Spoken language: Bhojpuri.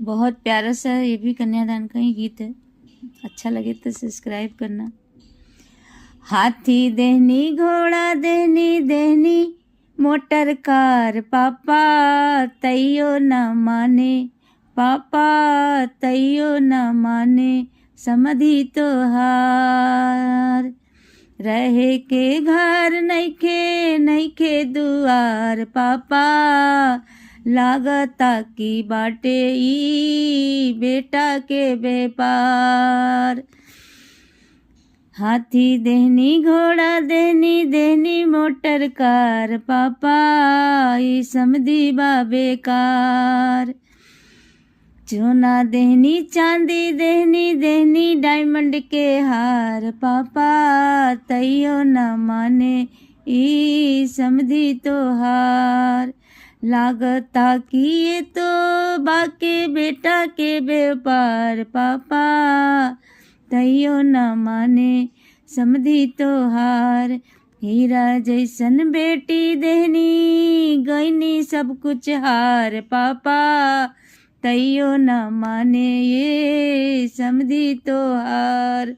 बहुत प्यारा सा ये भी कन्यादान का ही गीत है। अच्छा लगे तो सब्सक्राइब करना। हाथी देहनी घोड़ा देहनी देहनी मोटर कार पापा तैयो न माने, पापा तैयो न माने समधी तोहार। रहे के घर नइखे नइखे दुआर पापा लागता की बाटे ई बेटा के व्यापार। हाथी देहनी घोड़ा देहनी देहनी मोटर कार पापा ई समधी बा बेकार। सोना देहनी चांदी देहनी देहनी डायमंड के हार पापा तैयो न माने ई समधी तोहार। लागता कि ये तो बाके बेटा के व्यापार पापा तैयो न माने समधी तोहार। हीरा जैसन बेटी देहनी गईनी सब कुछ हार पापा तैयो न माने ये समधी तोहार।